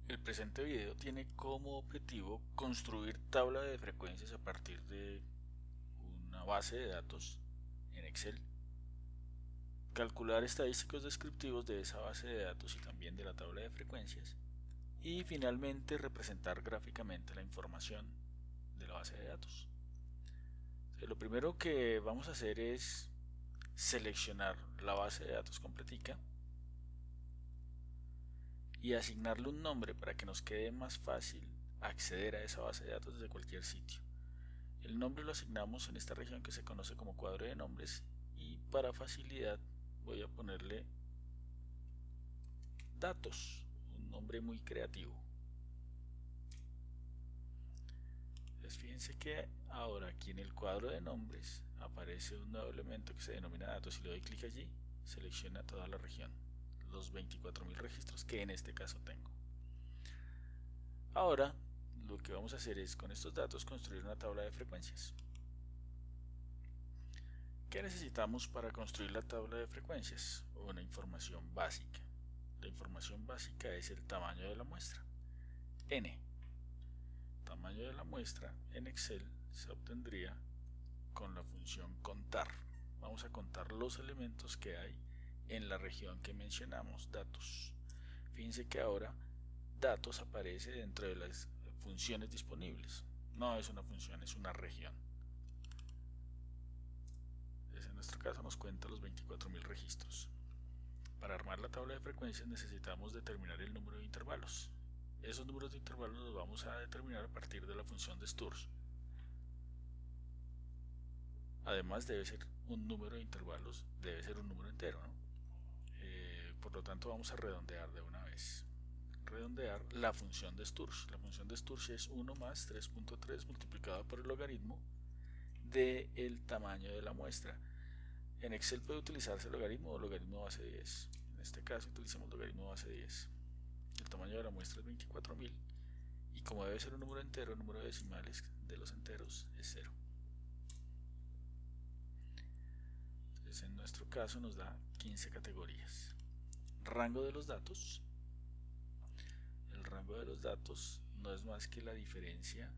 El presente video tiene como objetivo construir tabla de frecuencias a partir de una base de datos en Excel, calcular estadísticos descriptivos de esa base de datos y también de la tabla de frecuencias, y finalmente representar gráficamente la información de la base de datos. Entonces, lo primero que vamos a hacer es seleccionar la base de datos completica y asignarle un nombre para que nos quede más fácil acceder a esa base de datos desde cualquier sitio. El nombre lo asignamos en esta región que se conoce como cuadro de nombres, y para facilidad voy a ponerle datos, un nombre muy creativo. Entonces fíjense que ahora aquí en el cuadro de nombres aparece un nuevo elemento que se denomina datos. Si le doy clic allí, selecciona toda la región, los 24.000 registros que en este caso tengo. Ahora lo que vamos a hacer es con estos datos construir una tabla de frecuencias. ¿Qué necesitamos para construir la tabla de frecuencias? Una información básica. La información básica es el tamaño de la muestra. N. Tamaño de la muestra en Excel se obtendría con la función contar. Vamos a contar los elementos que hay en la región que mencionamos, datos. Fíjense que ahora datos aparece dentro de las funciones disponibles. No es una función, es una región. Entonces, en nuestro caso nos cuenta los 24.000 registros. Para armar la tabla de frecuencias necesitamos determinar el número de intervalos. Esos números de intervalos los vamos a determinar a partir de la función de Sturge. Además debe ser un número de intervalos, debe ser un número entero, ¿no? Por lo tanto vamos a redondear de una vez. Redondear la función de Sturge. La función de Sturge es 1 más 3.3 multiplicado por el logaritmo del tamaño de la muestra. En Excel puede utilizarse logaritmo o logaritmo base 10. En este caso utilizamos logaritmo base 10. El tamaño de la muestra es 24.000 y como debe ser un número entero, el número de decimales de los enteros es 0. Entonces en nuestro caso nos da 15 categorías. Rango de los datos. El rango de los datos no es más que la diferencia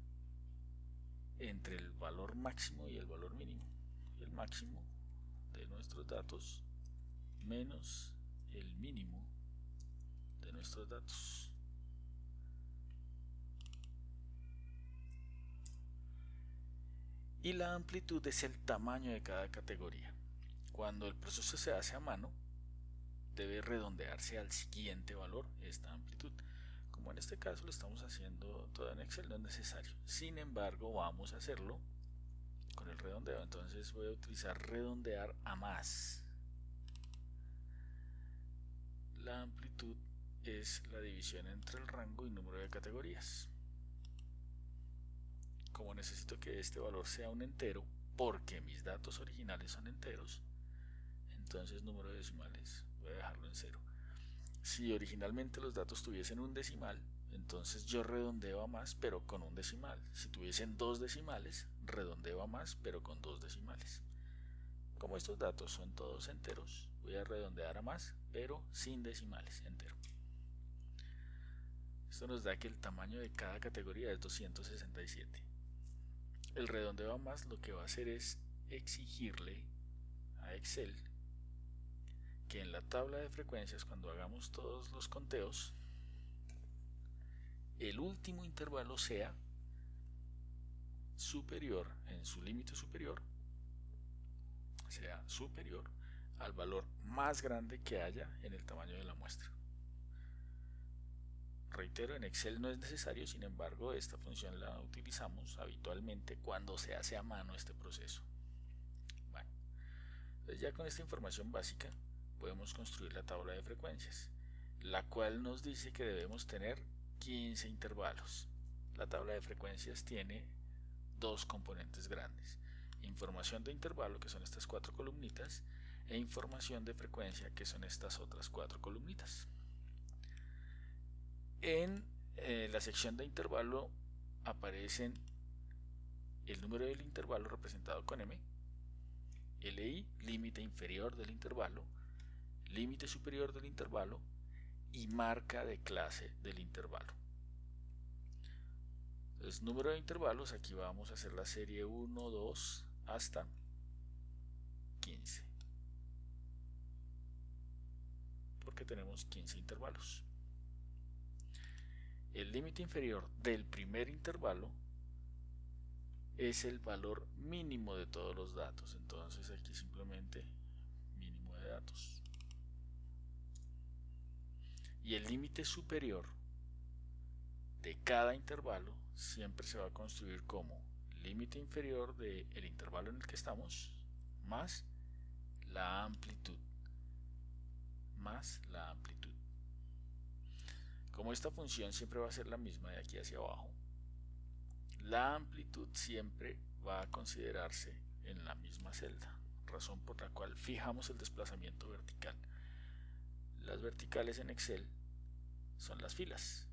entre el valor máximo y el valor mínimo. El máximo de nuestros datos menos el mínimo de nuestros datos. Y la amplitud es el tamaño de cada categoría. Cuando el proceso se hace a mano, debe redondearse al siguiente valor esta amplitud. Como en este caso lo estamos haciendo todo en Excel, no es necesario. Sin embargo, vamos a hacerlo con el redondeo. Entonces voy a utilizar redondear a más. La amplitud es la división entre el rango y número de categorías. Como necesito que este valor sea un entero, porque mis datos originales son enteros, entonces número de decimales voy a dejarlo en 0. Si originalmente los datos tuviesen un decimal, entonces yo redondeo a más pero con un decimal. Si tuviesen dos decimales, redondeo a más pero con dos decimales. Como estos datos son todos enteros, voy a redondear a más pero sin decimales, entero. Esto nos da que el tamaño de cada categoría es 267. El redondeo a más lo que va a hacer es exigirle a Excel que en la tabla de frecuencias, cuando hagamos todos los conteos, el último intervalo sea superior, en su límite superior, sea superior al valor más grande que haya en el tamaño de la muestra. Reitero, en Excel no es necesario, sin embargo, esta función la utilizamos habitualmente cuando se hace a mano este proceso. Bueno, entonces ya con esta información básica podemos construir la tabla de frecuencias, la cual nos dice que debemos tener 15 intervalos. La tabla de frecuencias tiene dos componentes grandes: información de intervalo, que son estas 4 columnitas, e información de frecuencia, que son estas otras 4 columnitas. En la sección de intervalo aparecen el número del intervalo representado con M, LI, límite inferior del intervalo, límite superior del intervalo y marca de clase del intervalo. Entonces, número de intervalos, aquí vamos a hacer la serie 1, 2 hasta 15, porque tenemos 15 intervalos. El límite inferior del primer intervalo es el valor mínimo de todos los datos, entonces aquí simplemente mínimo de datos. Y el límite superior de cada intervalo siempre se va a construir como límite inferior del intervalo en el que estamos más la amplitud. Como esta función siempre va a ser la misma de aquí hacia abajo, la amplitud siempre va a considerarse en la misma celda, razón por la cual fijamos el desplazamiento vertical. Las verticales en Excel son las filas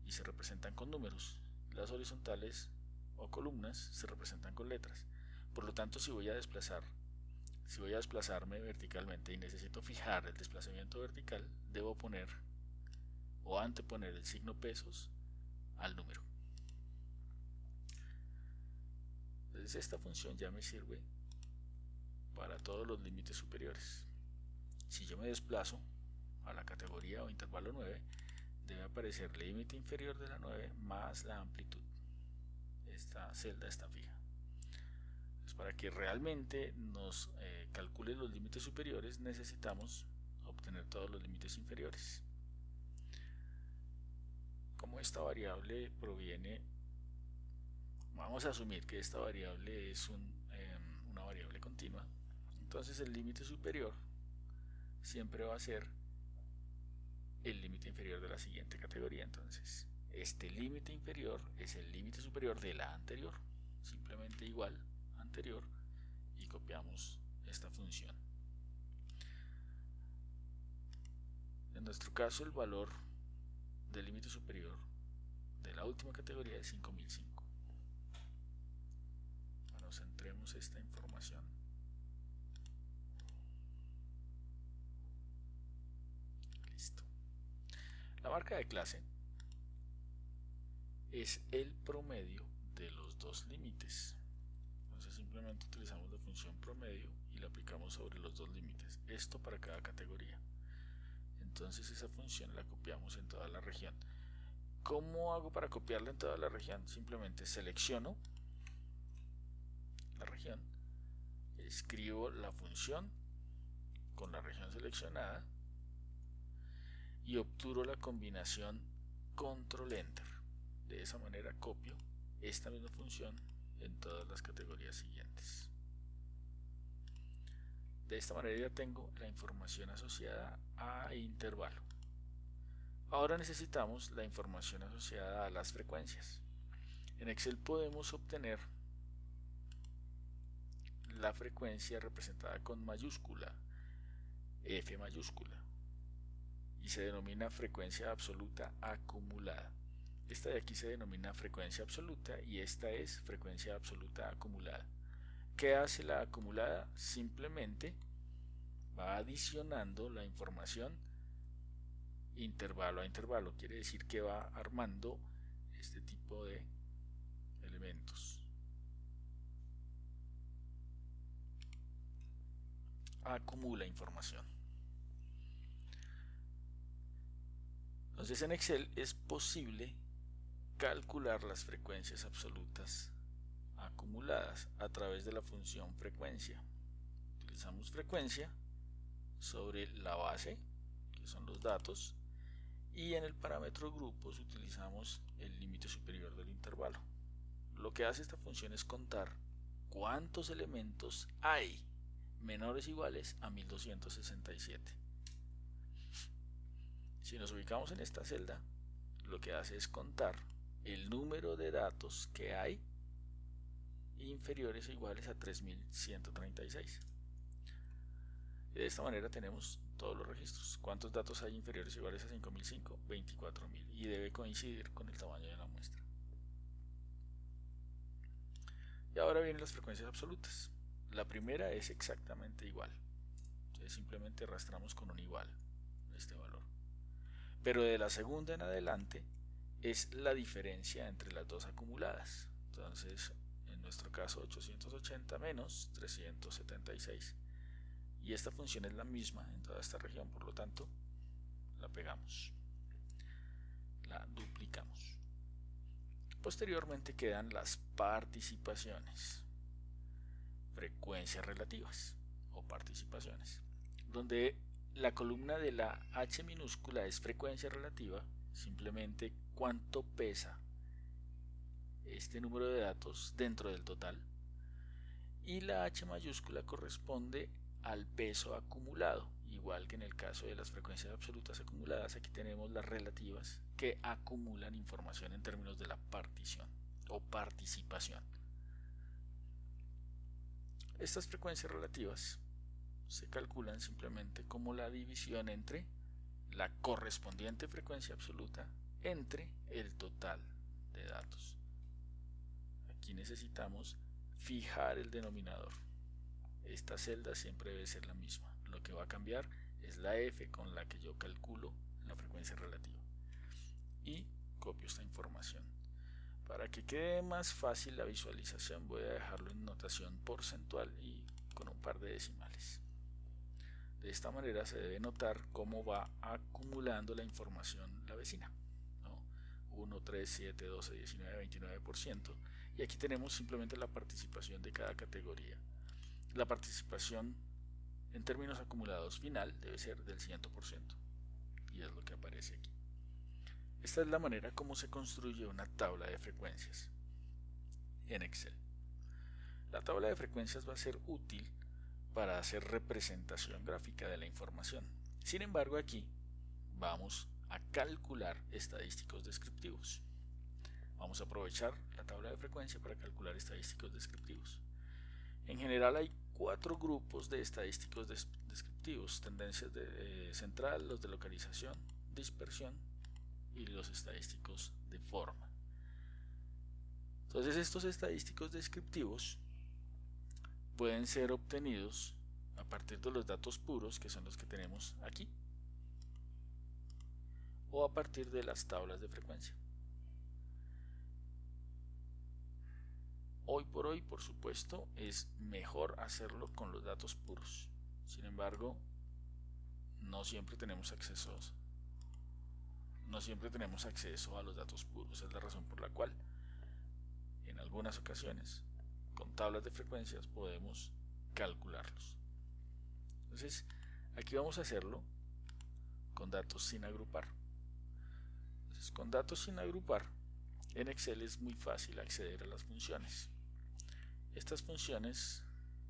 y se representan con números. Las horizontales o columnas se representan con letras. Por lo tanto, si voy a desplazarme verticalmente y necesito fijar el desplazamiento vertical, debo poner o anteponer el signo pesos al número. Entonces esta función ya me sirve para todos los límites superiores. Si yo me desplazo a la categoría o intervalo 9, debe aparecer límite inferior de la 9 más la amplitud. Esta celda está fija. Entonces, para que realmente nos calcule los límites superiores, necesitamos obtener todos los límites inferiores. Como esta variable proviene, vamos a asumir que esta variable es una variable continua, entonces el límite superior siempre va a ser el límite inferior de la siguiente categoría. Entonces este límite inferior es el límite superior de la anterior, simplemente igual anterior, y copiamos esta función. En nuestro caso el valor del límite superior de la última categoría es 5005. Bueno, centremos esta información. Listo. La marca de clase es el promedio de los dos límites. Entonces simplemente utilizamos la función promedio y la aplicamos sobre los dos límites. Esto para cada categoría. Entonces esa función la copiamos en toda la región. ¿Cómo hago para copiarla en toda la región? Simplemente selecciono la región, escribo la función con la región seleccionada y obturo la combinación control enter. De esa manera copio esta misma función en todas las categorías siguientes. De esta manera ya tengo la información asociada a intervalo. Ahora necesitamos la información asociada a las frecuencias. En Excel podemos obtener la frecuencia representada con mayúscula, F mayúscula, y se denomina frecuencia absoluta acumulada. Esta de aquí se denomina frecuencia absoluta y esta es frecuencia absoluta acumulada. ¿Qué hace la acumulada? Simplemente va adicionando la información intervalo a intervalo, quiere decir que va armando este tipo de elementos. Acumula información. Entonces en Excel es posible calcular las frecuencias absolutas acumuladas a través de la función frecuencia. Utilizamos frecuencia sobre la base, que son los datos, y en el parámetro grupos utilizamos el límite superior del intervalo. Lo que hace esta función es contar cuántos elementos hay menores o iguales a 1267. Si nos ubicamos en esta celda, lo que hace es contar el número de datos que hay inferiores o iguales a 3136. De esta manera tenemos todos los registros. ¿Cuántos datos hay inferiores o iguales a 5005? 24.000, y debe coincidir con el tamaño de la muestra. Y ahora vienen las frecuencias absolutas. La primera es exactamente igual. Entonces simplemente arrastramos con un igual este valor. Pero de la segunda en adelante es la diferencia entre las dos acumuladas. Entonces, en nuestro caso 880 menos 376. Y esta función es la misma en toda esta región, por lo tanto, la pegamos, la duplicamos. Posteriormente quedan las participaciones, frecuencias relativas o participaciones, donde la columna de la h minúscula es frecuencia relativa, simplemente cuánto pesa este número de datos dentro del total, y la h mayúscula corresponde al peso acumulado, igual que en el caso de las frecuencias absolutas acumuladas. Aquí tenemos las relativas que acumulan información en términos de la partición o participación. Estas frecuencias relativas se calculan simplemente como la división entre la correspondiente frecuencia absoluta entre el total de datos. Aquí necesitamos fijar el denominador. Esta celda siempre debe ser la misma. Lo que va a cambiar es la f con la que yo calculo la frecuencia relativa. Y copio esta información. Para que quede más fácil la visualización, voy a dejarlo en notación porcentual y con un par de decimales. De esta manera se debe notar cómo va acumulando la información la vecina, ¿no? 1, 3, 7, 12, 19, 29%. Y aquí tenemos simplemente la participación de cada categoría. La participación en términos acumulados final debe ser del 100%. Y es lo que aparece aquí. Esta es la manera como se construye una tabla de frecuencias en Excel. La tabla de frecuencias va a ser útil para hacer representación gráfica de la información. Sin embargo, aquí vamos a calcular estadísticos descriptivos. Vamos a aprovechar la tabla de frecuencia para calcular estadísticos descriptivos. En general hay 4 grupos de estadísticos descriptivos: tendencias central, los de localización, dispersión y los estadísticos de forma. Entonces, estos estadísticos descriptivos pueden ser obtenidos a partir de los datos puros, que son los que tenemos aquí, o a partir de las tablas de frecuencia. Hoy por hoy, por supuesto, es mejor hacerlo con los datos puros. Sin embargo, no siempre tenemos acceso a los datos puros. Es la razón por la cual en algunas ocasiones con tablas de frecuencias podemos calcularlos. Entonces, aquí vamos a hacerlo con datos sin agrupar. Entonces, con datos sin agrupar, en Excel es muy fácil acceder a las funciones. Estas funciones,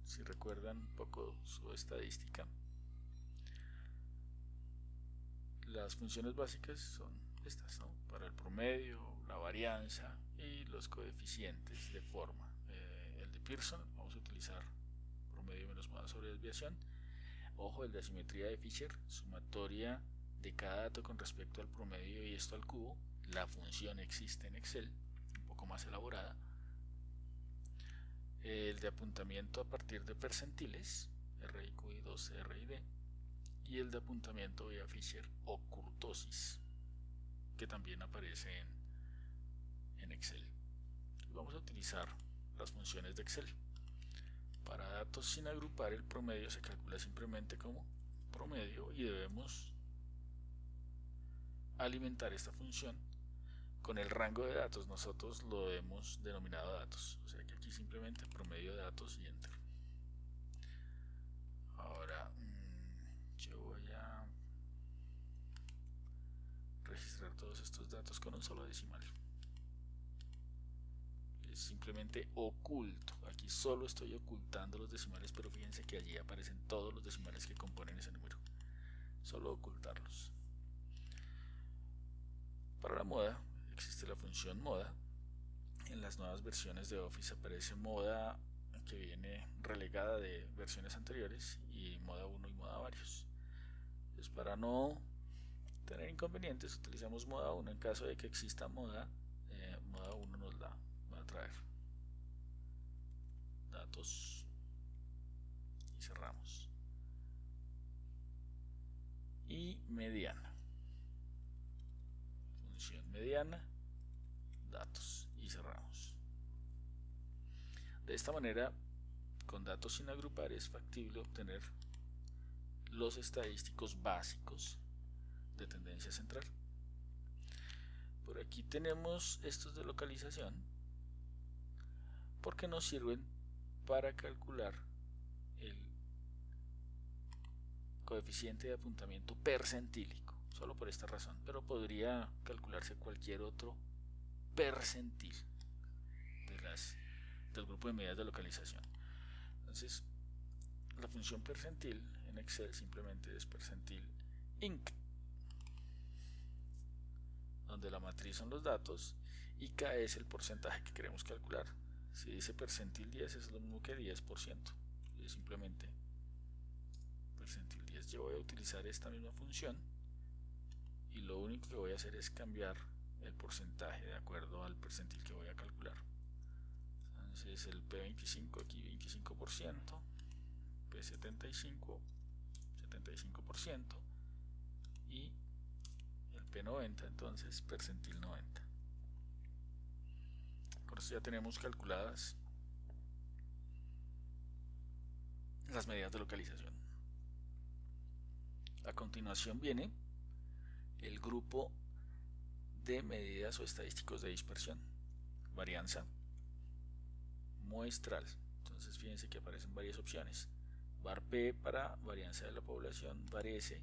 si recuerdan un poco su estadística, las funciones básicas son estas, ¿no? Para el promedio, la varianza y los coeficientes de forma. El de Pearson, vamos a utilizar promedio menos moda sobre desviación. Ojo, el de asimetría de Fisher, sumatoria de cada dato con respecto al promedio y esto al cubo. La función existe en Excel, un poco más elaborada. El de apuntamiento a partir de percentiles, R y Q y 2, R y D. Y el de apuntamiento vía Fisher o kurtosis, que también aparece en Excel. Vamos a utilizar las funciones de Excel. Para datos sin agrupar, el promedio se calcula simplemente como promedio y debemos alimentar esta función con el rango de datos. Nosotros lo hemos denominado datos, o sea que aquí simplemente promedio de datos y enter. Ahora yo voy a registrar todos estos datos con un solo decimal. Es simplemente oculto. Aquí solo estoy ocultando los decimales, pero fíjense que allí aparecen todos los decimales que componen ese número. Solo ocultarlos. Para la moda existe la función moda. En las nuevas versiones de Office aparece moda, que viene relegada de versiones anteriores, y moda 1 y moda varios. Entonces, para no tener inconvenientes, utilizamos moda 1. En caso de que exista moda 1 nos la va a traer. Datos y cerramos. Y mediana. Función mediana De esta manera, con datos sin agrupar es factible obtener los estadísticos básicos de tendencia central. Por aquí tenemos estos de localización porque nos sirven para calcular el coeficiente de apuntamiento percentílico, solo por esta razón, pero podría calcularse cualquier otro percentil del grupo de medidas de localización. Entonces, la función percentil en Excel simplemente es percentil inc, donde la matriz son los datos y K es el porcentaje que queremos calcular. Si dice percentil 10 es lo mismo que 10%, es simplemente percentil 10. Yo voy a utilizar esta misma función y lo único que voy a hacer es cambiar el porcentaje de acuerdo al percentil que voy a calcular. Entonces el P25 aquí 25%, P75 75% y el P90 entonces percentil 90. Con esto ya tenemos calculadas las medidas de localización. A continuación viene el grupo de medidas o estadísticos de dispersión, varianza muestral. Entonces fíjense que aparecen varias opciones: var P para varianza de la población, var S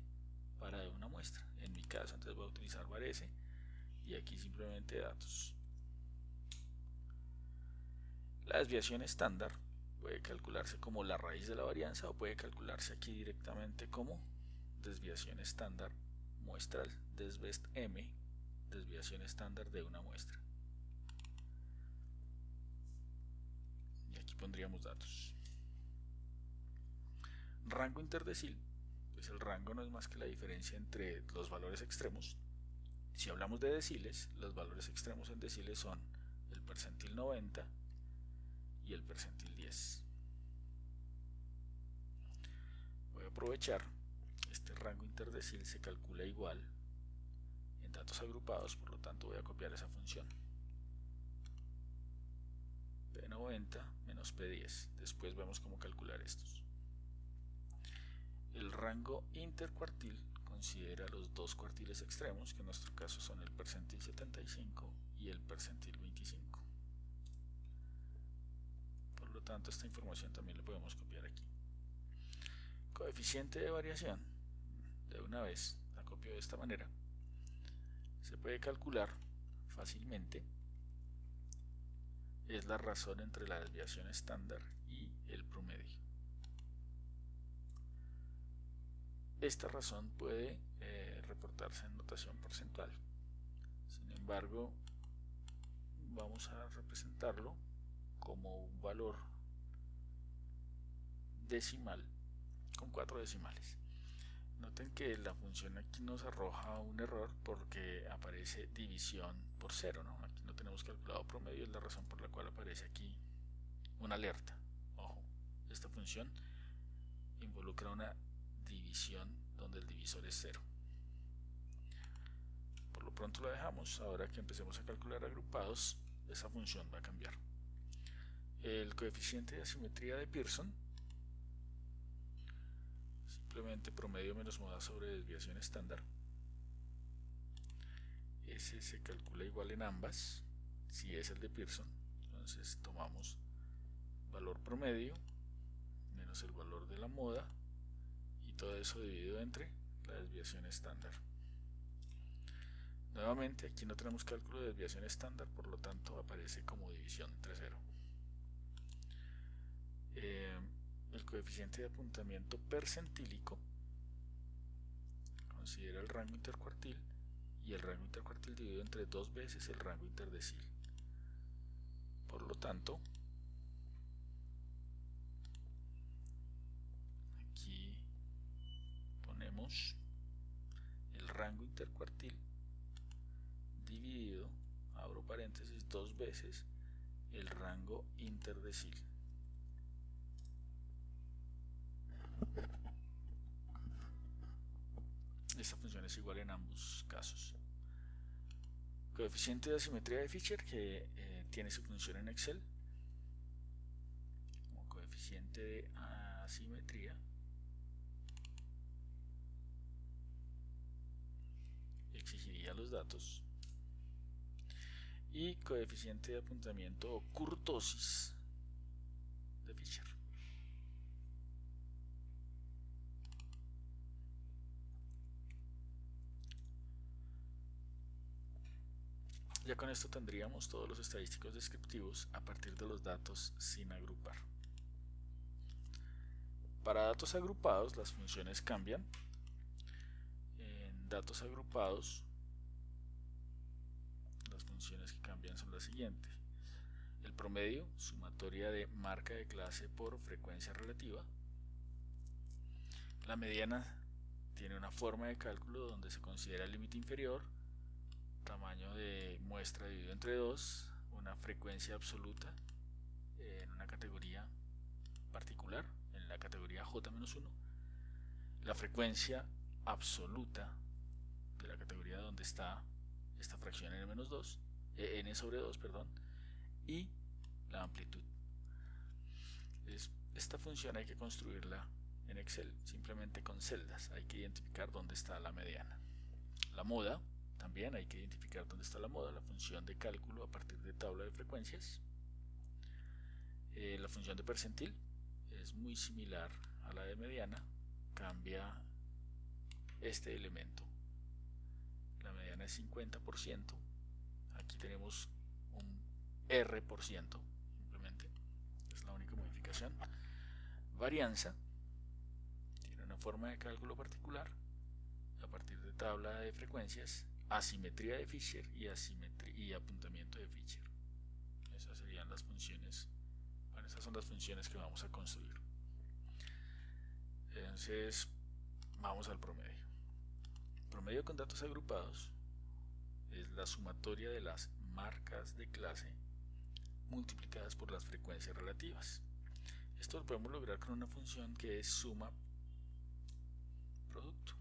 para de una muestra. En mi caso entonces voy a utilizar var S y aquí simplemente datos. La desviación estándar puede calcularse como la raíz de la varianza o puede calcularse aquí directamente como desviación estándar muestral, desvest M, desviación estándar de una muestra. Y aquí pondríamos datos. Rango interdecil, pues el rango no es más que la diferencia entre los valores extremos. Si hablamos de deciles, los valores extremos en deciles son el percentil 90 y el percentil 10. Voy a aprovechar, este rango interdecil se calcula igual en datos agrupados, por lo tanto voy a copiar esa función. P90 menos P10. Después vemos cómo calcular estos. El rango intercuartil considera los dos cuartiles extremos, que en nuestro caso son el percentil 75 y el percentil 25. Por lo tanto, esta información también la podemos copiar aquí. Coeficiente de variación, de una vez la copio de esta manera. Se puede calcular fácilmente. Es la razón entre la desviación estándar y el promedio. Esta razón puede reportarse en notación porcentual. Sin embargo, vamos a representarlo como un valor decimal con 4 decimales. Noten que la función aquí nos arroja un error porque aparece división por 0, ¿no? Aquí no tenemos calculado promedio, es la razón por la cual aparece aquí una alerta. Ojo, esta función involucra una división donde el divisor es 0. Por lo pronto lo dejamos. Ahora que empecemos a calcular agrupados, esa función va a cambiar. El coeficiente de asimetría de Pearson, simplemente promedio menos moda sobre desviación estándar. Ese se calcula igual en ambas, si es el de Pearson. Entonces tomamos valor promedio menos el valor de la moda y todo eso dividido entre la desviación estándar. Nuevamente aquí no tenemos cálculo de desviación estándar, por lo tanto aparece como división entre 0. El coeficiente de apuntamiento percentílico considera el rango intercuartil y el rango intercuartil dividido entre 2 veces el rango interdecil. Por lo tanto, aquí ponemos el rango intercuartil dividido, abro paréntesis, 2 veces el rango interdecil. Esta función es igual en ambos casos. Coeficiente de asimetría de Fisher, que tiene su función en Excel. coeficiente de asimetría exigiría los datos, y coeficiente de apuntamiento o kurtosis de Fisher. Ya con esto tendríamos todos los estadísticos descriptivos a partir de los datos sin agrupar. Para datos agrupados las funciones cambian. En datos agrupados las funciones que cambian son las siguientes: el promedio, sumatoria de marca de clase por frecuencia relativa. La mediana tiene una forma de cálculo donde se considera el límite inferior, tamaño de muestra dividido entre 2, una frecuencia absoluta en una categoría particular, en la categoría J-1, la frecuencia absoluta de la categoría donde está esta fracción n-2, n sobre 2, perdón, y la amplitud. Esta función hay que construirla en Excel, simplemente con celdas. Hay que identificar dónde está la mediana. La moda, también hay que identificar dónde está la moda, la función de cálculo a partir de tabla de frecuencias. La función de percentil es muy similar a la de mediana, cambia este elemento. La mediana es 50%, aquí tenemos un R%, simplemente, es la única modificación. Varianza tiene una forma de cálculo particular a partir de tabla de frecuencias, asimetría de Fisher y apuntamiento de Fisher. Esas serían las funciones. Bueno, estas son las funciones que vamos a construir. Entonces, vamos al promedio. Promedio con datos agrupados es la sumatoria de las marcas de clase multiplicadas por las frecuencias relativas. Esto lo podemos lograr con una función que es suma producto,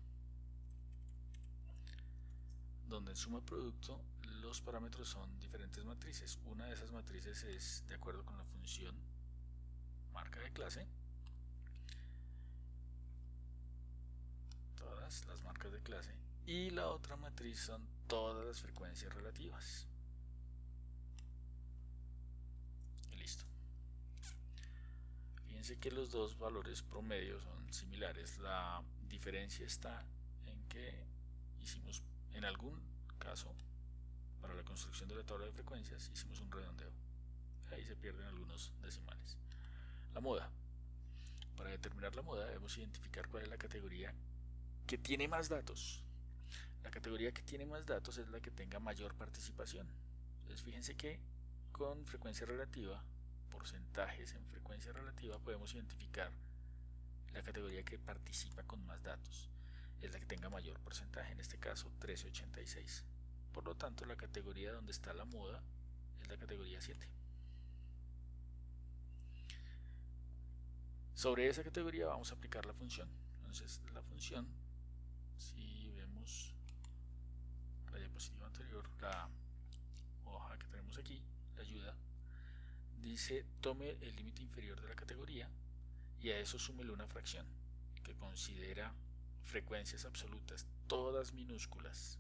donde en suma producto los parámetros son diferentes matrices. Una de esas matrices es de acuerdo con la función marca de clase, todas las marcas de clase, y la otra matriz son todas las frecuencias relativas. Listo. Fíjense que los dos valores promedio son similares. La diferencia está en que hicimos, en algún caso, para la construcción de la tabla de frecuencias, hicimos un redondeo. Ahí se pierden algunos decimales. La moda. Para determinar la moda debemos identificar cuál es la categoría que tiene más datos. La categoría que tiene más datos es la que tenga mayor participación. Entonces fíjense que con frecuencia relativa, porcentajes en frecuencia relativa, podemos identificar la categoría que participa con más datos. Es la que tenga mayor porcentaje, en este caso 1386. Por lo tanto, la categoría donde está la moda es la categoría 7. Sobre esa categoría vamos a aplicar la función. Entonces, la función, si vemos la diapositiva anterior, la hoja que tenemos aquí, la ayuda, dice tome el límite inferior de la categoría y a eso súmele una fracción que considera frecuencias absolutas, todas minúsculas,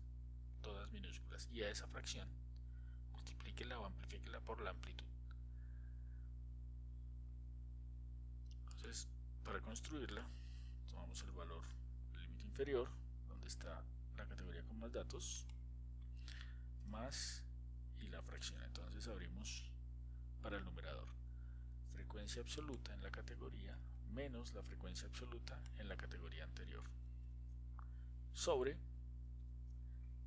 y a esa fracción multiplíquela o amplifíquela por la amplitud. Entonces, para construirla, tomamos el valor del límite inferior, donde está la categoría con más datos, más y la fracción. Entonces abrimos para el numerador frecuencia absoluta en la categoría menos la frecuencia absoluta en la categoría anterior, sobre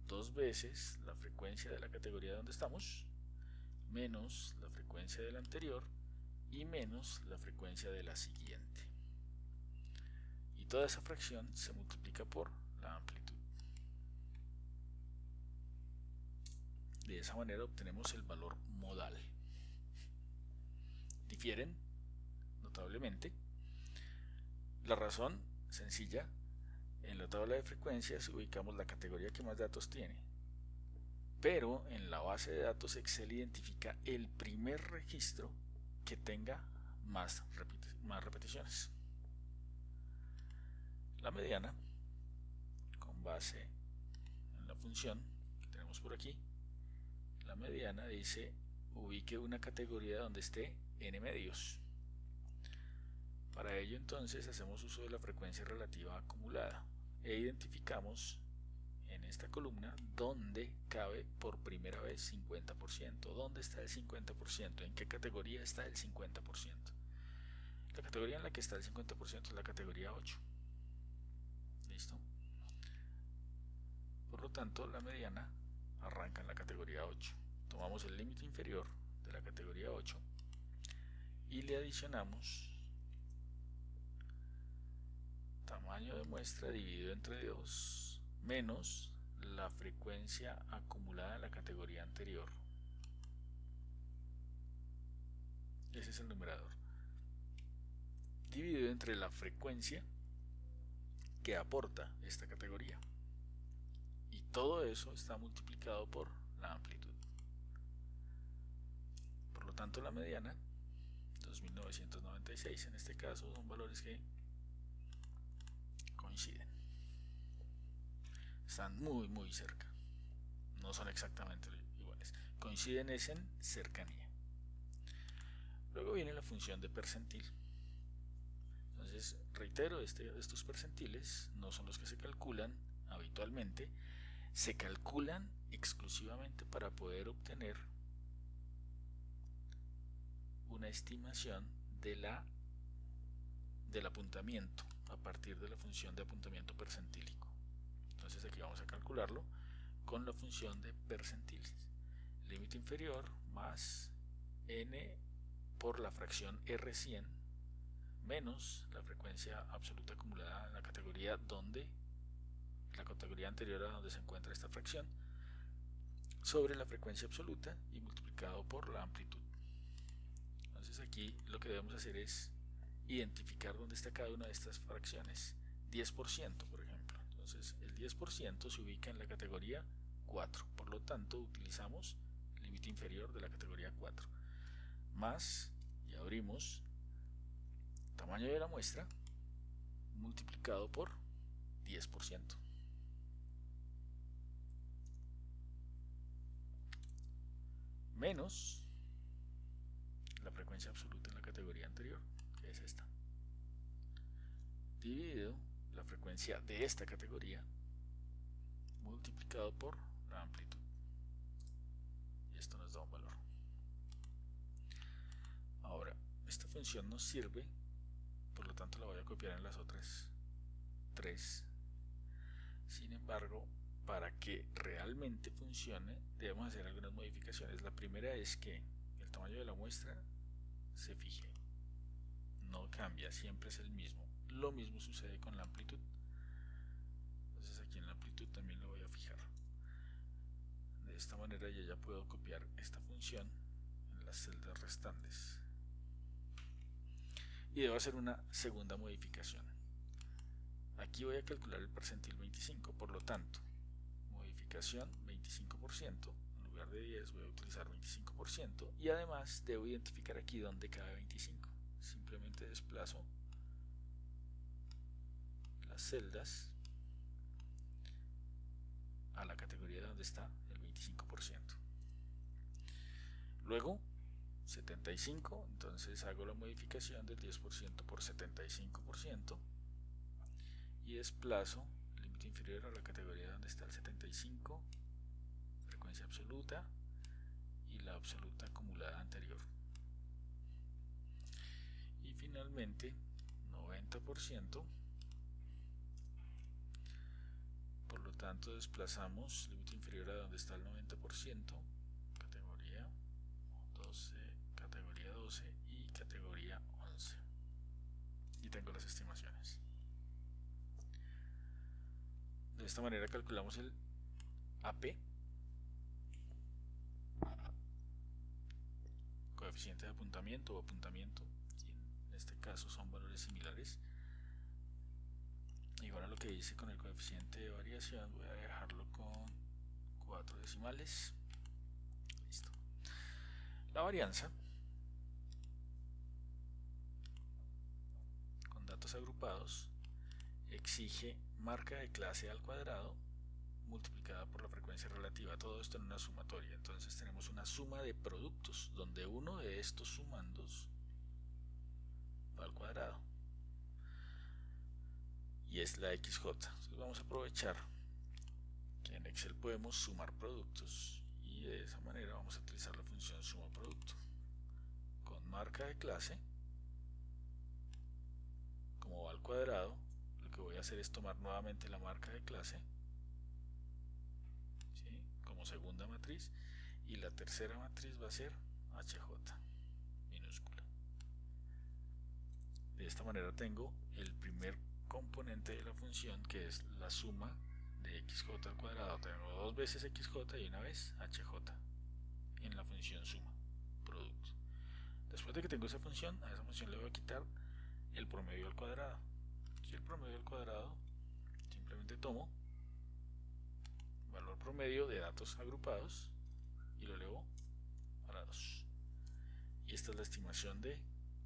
2 veces la frecuencia de la categoría donde estamos, menos la frecuencia de la anterior y menos la frecuencia de la siguiente. Y toda esa fracción se multiplica por la amplitud. De esa manera obtenemos el valor modal. Difieren notablemente. La razón, sencilla, en la tabla de frecuencias ubicamos la categoría que más datos tiene, pero en la base de datos Excel identifica el primer registro que tenga más repeticiones. La mediana, con base en la función que tenemos por aquí, la mediana dice ubique una categoría donde esté n medios. Para ello entonces hacemos uso de la frecuencia relativa acumulada e identificamos en esta columna donde cabe por primera vez 50%. ¿Dónde está el 50%? ¿En qué categoría está el 50%? La categoría en la que está el 50% es la categoría 8. ¿Listo? Por lo tanto, la mediana arranca en la categoría 8. Tomamos el límite inferior de la categoría 8 y le adicionamos tamaño de muestra dividido entre 2 menos la frecuencia acumulada en la categoría anterior. Ese es el numerador. Dividido entre la frecuencia que aporta esta categoría. Y todo eso está multiplicado por la amplitud. Por lo tanto, la mediana, 2996 en este caso, son valores que coinciden. Están muy cerca. No son exactamente iguales. Coinciden es en cercanía. Luego viene la función de percentil. Entonces, reitero, estos percentiles no son los que se calculan habitualmente. Se calculan exclusivamente para poder obtener una estimación del apuntamiento a partir de la función de apuntamiento percentílico. Entonces aquí vamos a calcularlo con la función de percentiles. Límite inferior más n por la fracción R100 menos la frecuencia absoluta acumulada en la categoría anterior a donde se encuentra esta fracción sobre la frecuencia absoluta y multiplicado por la amplitud. Entonces aquí lo que debemos hacer es identificar dónde está cada una de estas fracciones. 10%, por ejemplo. Entonces el 10% se ubica en la categoría 4. Por lo tanto utilizamos el límite inferior de la categoría 4. Más, y abrimos, tamaño de la muestra multiplicado por 10%. Menos la frecuencia absoluta en la categoría anterior, que es esta, dividido la frecuencia de esta categoría multiplicado por la amplitud. Y esto nos da un valor. Ahora, esta función nos sirve, por lo tanto la voy a copiar en las otras 3. Sin embargo, para que realmente funcione, debemos hacer algunas modificaciones. La primera es que el tamaño de la muestra se fije. No cambia, siempre es el mismo. Lo mismo sucede con la amplitud. Entonces aquí en la amplitud también lo voy a fijar. De esta manera yo ya puedo copiar esta función en las celdas restantes. Y debo hacer una segunda modificación. Aquí voy a calcular el percentil 25, por lo tanto, modificación 25%, en lugar de 10 voy a utilizar 25% y además debo identificar aquí dónde cabe 25. Simplemente desplazo las celdas a la categoría donde está el 25%. Luego 75, entonces hago la modificación del 10% por 75% y desplazo el límite inferior a la categoría donde está el 75, frecuencia absoluta y la absoluta acumulada anterior. Y finalmente 90%, por lo tanto desplazamos límite inferior a donde está el 90%, categoría 12 y categoría 11. Y tengo las estimaciones. De esta manera calculamos el AP, coeficiente de apuntamiento o apuntamiento, y en este caso son valores similares. Igual a lo que hice con el coeficiente de variación, voy a dejarlo con 4 decimales. Listo. La varianza agrupados exige marca de clase al cuadrado multiplicada por la frecuencia relativa, todo esto en una sumatoria. Entonces tenemos una suma de productos donde uno de estos sumandos va al cuadrado y es la XJ. Entonces vamos a aprovechar que en Excel podemos sumar productos y de esa manera vamos a utilizar la función suma producto con marca de clase. Como va al cuadrado, lo que voy a hacer es tomar nuevamente la marca de clase, ¿sí?, como segunda matriz, y la tercera matriz va a ser HJ minúscula. De esta manera tengo el primer componente de la función, que es la suma de XJ al cuadrado. Tengo dos veces XJ y una vez HJ en la función suma producto. Después de que tengo esa función, a esa función le voy a quitar el promedio al cuadrado. Si el promedio al cuadrado, simplemente tomo valor promedio de datos agrupados y lo elevo a la 2. Y esta es la estimación de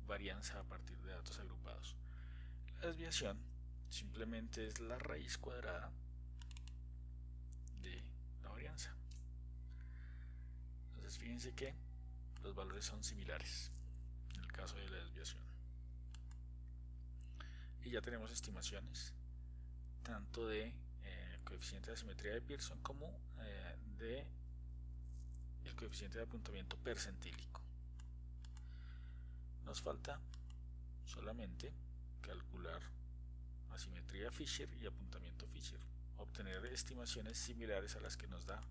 varianza a partir de datos agrupados. La desviación simplemente es la raíz cuadrada de la varianza. Entonces fíjense que los valores son similares en el caso de la desviación. Y ya tenemos estimaciones tanto de coeficiente de asimetría de Pearson como de el coeficiente de apuntamiento percentílico. Nos falta solamente calcular asimetría Fisher y apuntamiento Fisher, obtener estimaciones similares a las que nos da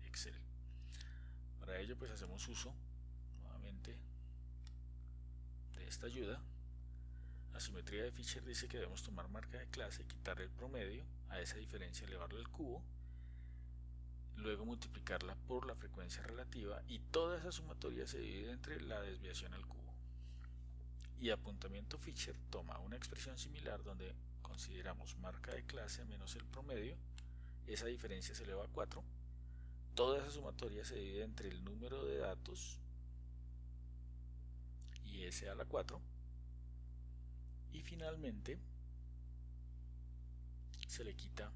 Excel. Para ello pues hacemos uso nuevamente de esta ayuda. Asimetría de Fisher dice que debemos tomar marca de clase, quitarle el promedio, a esa diferencia elevarla al cubo, luego multiplicarla por la frecuencia relativa y toda esa sumatoria se divide entre la desviación al cubo. Y apuntamiento Fisher toma una expresión similar donde consideramos marca de clase menos el promedio, esa diferencia se eleva a 4, toda esa sumatoria se divide entre el número de datos y s a la 4, y finalmente se le quita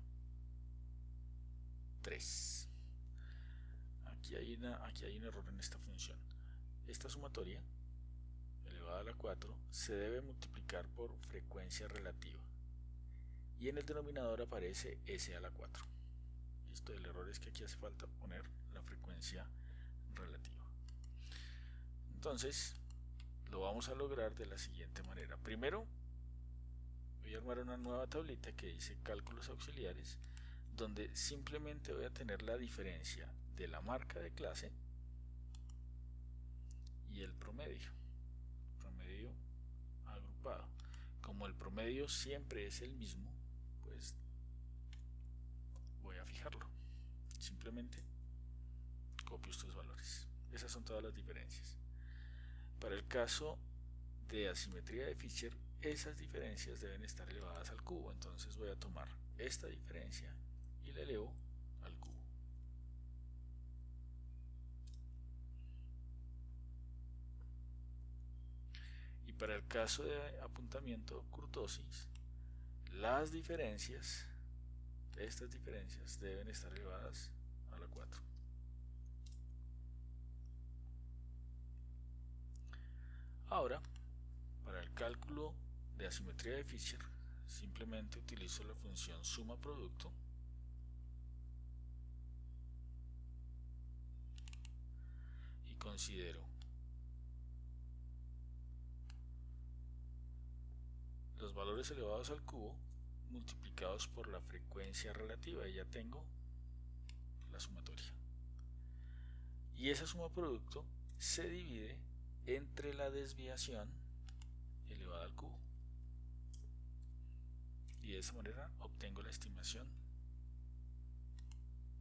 3. Aquí hay un error en esta función. Esta sumatoria elevada a la 4 se debe multiplicar por frecuencia relativa y en el denominador aparece s a la 4. Listo, el error es que aquí hace falta poner la frecuencia relativa. Entonces lo vamos a lograr de la siguiente manera. Primero voy a armar una nueva tablita que dice cálculos auxiliares, donde simplemente voy a tener la diferencia de la marca de clase y el promedio agrupado. Como el promedio siempre es el mismo, pues voy a fijarlo. Simplemente copio estos valores. Esas son todas las diferencias. Para el caso de asimetría de Fisher, esas diferencias deben estar elevadas al cubo. Entonces voy a tomar esta diferencia y la elevo al cubo. Y para el caso de apuntamiento kurtosis, las diferencias, estas diferencias deben estar elevadas a la 4. Ahora, para el cálculo de asimetría de Fisher, simplemente utilizo la función suma producto y considero los valores elevados al cubo multiplicados por la frecuencia relativa y ya tengo la sumatoria. Y esa suma producto se divide entre la desviación elevada al cubo. Y de esa manera obtengo la estimación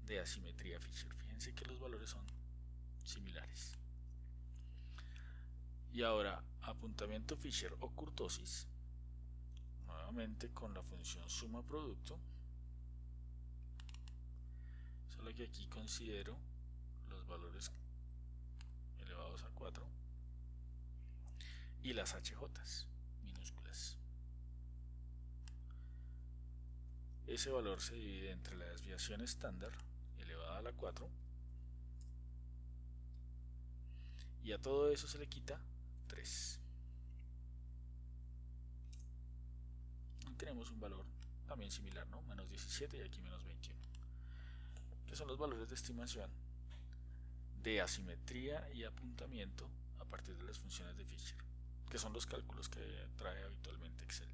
de asimetría Fisher. Fíjense que los valores son similares. Y ahora, apuntamiento Fisher o kurtosis, nuevamente con la función suma producto, solo que aquí considero los valores elevados a 4 y las HJ minúsculas. ese valor se divide entre la desviación estándar elevada a la 4 y a todo eso se le quita 3. Y tenemos un valor también similar, ¿no? Menos 17 y aquí menos 21, que son los valores de estimación de asimetría y apuntamiento a partir de las funciones de Fisher, que son los cálculos que trae habitualmente Excel.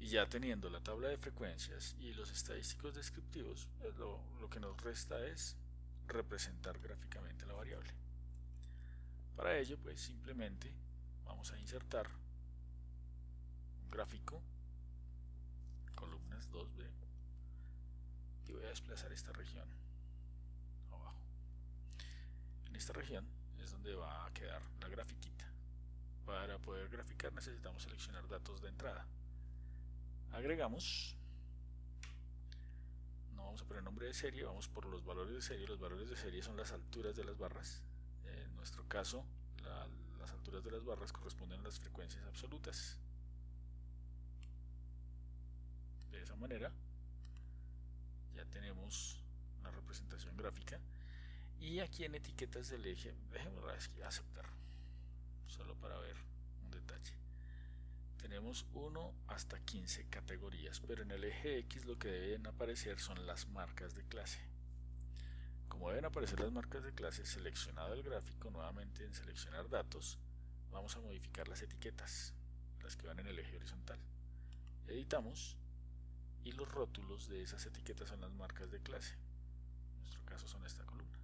Y ya teniendo la tabla de frecuencias y los estadísticos descriptivos, pues lo que nos resta es representar gráficamente la variable. Para ello, pues simplemente vamos a insertar un gráfico, columnas 2B, y voy a desplazar esta región abajo. En esta región es donde va a quedar la grafiquita. Para poder graficar necesitamos seleccionar datos de entrada. Agregamos, no vamos a poner nombre de serie, vamos por los valores de serie. Los valores de serie son las alturas de las barras. En nuestro caso, las alturas de las barras corresponden a las frecuencias absolutas. De esa manera ya tenemos una representación gráfica. Y aquí en etiquetas del eje, dejémosla aquí, aceptar, solo para ver un detalle. Tenemos 1 hasta 15 categorías, pero en el eje X lo que deben aparecer son las marcas de clase. Como deben aparecer las marcas de clase, seleccionado el gráfico, nuevamente en seleccionar datos, vamos a modificar las etiquetas, las que van en el eje horizontal. Editamos y los rótulos de esas etiquetas son las marcas de clase. En nuestro caso son esta columna.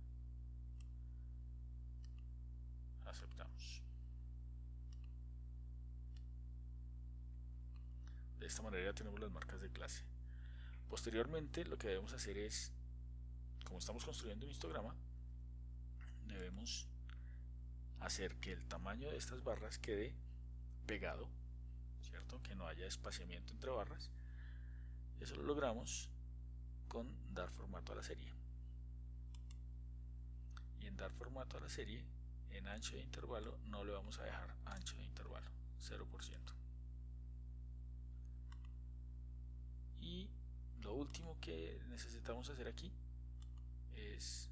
Aceptamos. De esta manera ya tenemos las marcas de clase. Posteriormente lo que debemos hacer es, como estamos construyendo un histograma, debemos hacer que el tamaño de estas barras quede pegado, ¿cierto? Que no haya espaciamiento entre barras. Eso lo logramos con dar formato a la serie. Y en dar formato a la serie, en ancho de intervalo no le vamos a dejar ancho de intervalo, 0%. Y lo último que necesitamos hacer aquí es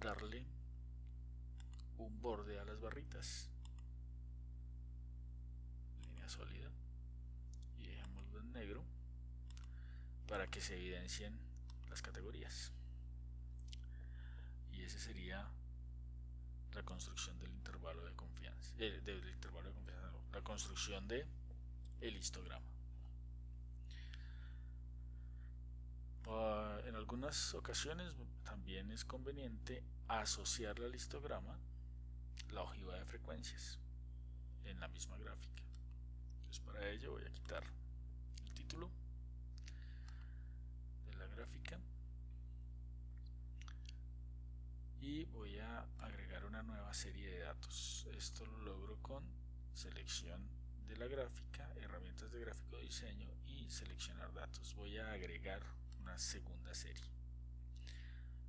darle un borde a las barritas, línea sólida, y dejémoslo en negro para que se evidencien las categorías. Y ese sería la construcción del intervalo de confianza, no, la construcción de el histograma. En algunas ocasiones también es conveniente asociarle al histograma la ojiva de frecuencias en la misma gráfica. Entonces para ello voy a quitar el título de la gráfica y voy a agregar una nueva serie de datos. Esto lo logro con selección de la gráfica, herramientas de gráfico diseño y seleccionar datos. Voy a agregar una segunda serie.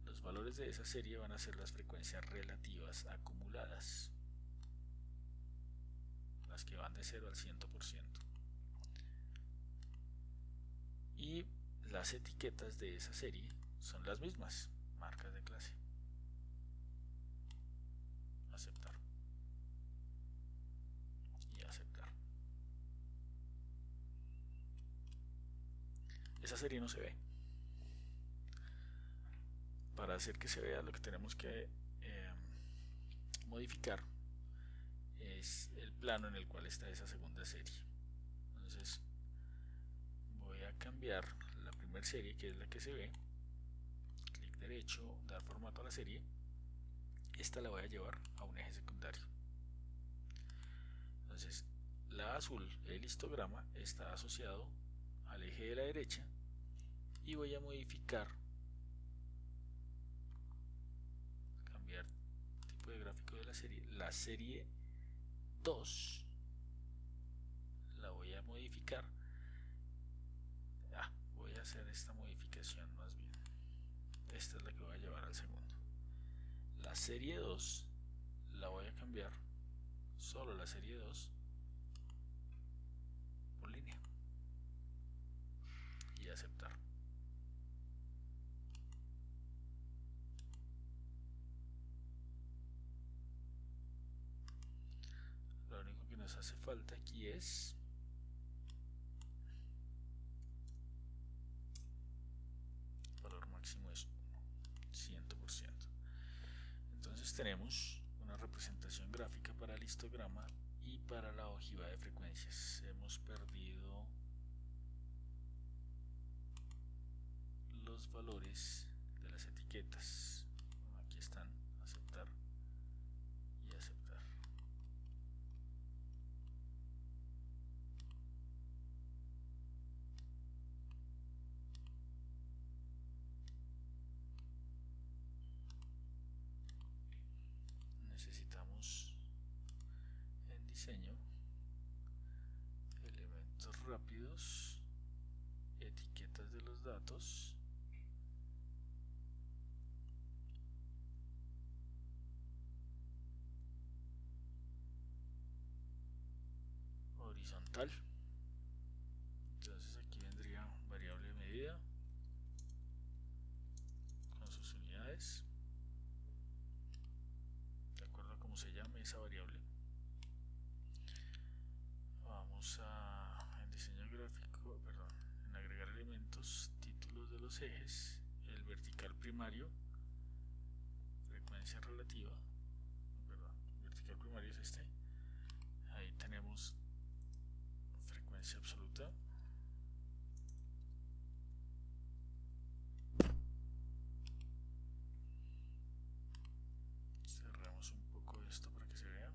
Los valores de esa serie van a ser las frecuencias relativas acumuladas, las que van de 0 al 100%. Y las etiquetas de esa serie son las mismas, marcas de clase. Aceptar. Y aceptar. Esa serie no se ve. Para hacer que se vea, lo que tenemos que modificar es el plano en el cual está esa segunda serie. Entonces voy a cambiar la primera serie, que es la que se ve, clic derecho, dar formato a la serie. Esta la voy a llevar a un eje secundario. Entonces la azul, el histograma, está asociado al eje de la derecha y voy a modificar, cambiar tipo de gráfico de la serie 2 la voy a modificar. Voy a hacer esta modificación más bien. Esta es la que voy a llevar al segundo. La serie 2 la voy a cambiar solo la serie 2 por línea y aceptar. Lo único que nos hace falta aquí es valor máximo es 100%. Entonces tenemos una representación gráfica para el histograma y para la ojiva de frecuencias. Hemos perdido los valores de las etiquetas. Aquí están, aceptar y aceptar. Necesitamos en diseño elementos rápidos, etiquetas de los datos, horizontal. Entonces aquí vendría variable de medida con sus unidades, de acuerdo a cómo se llame esa variable. Vamos a, en diseño gráfico, perdón, en agregar elementos, títulos de los ejes, el vertical primario, frecuencia relativa, perdón, vertical primario es este. Ahí tenemos frecuencia absoluta, cerramos un poco esto para que se vea.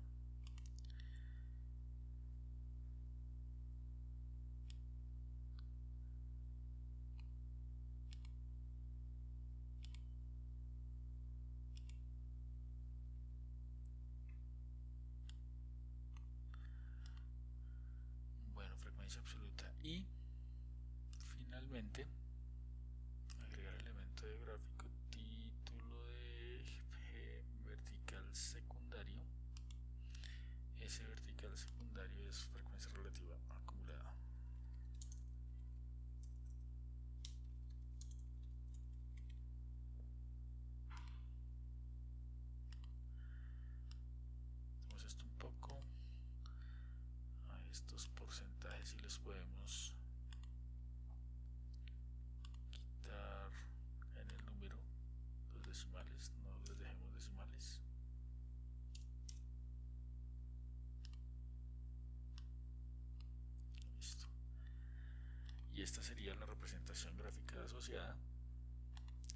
Bueno, frecuencia absoluta y finalmente agregar elemento de gráfico, título de eje vertical secundario. Ese vertical secundario es frecuencia relativa acumulada. Hacemos esto un poco a estos porcentajes y los podemos quitar en el número los decimales, no les dejemos decimales. Listo. Y esta sería la representación gráfica asociada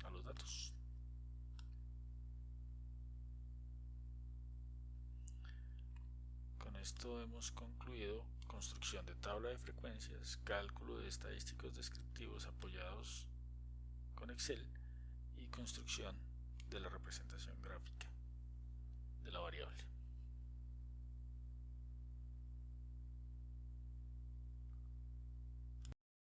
a los datos. Con esto hemos concluido construcción de tabla de frecuencias, cálculo de estadísticos descriptivos apoyados con Excel y construcción de la representación gráfica de la variable.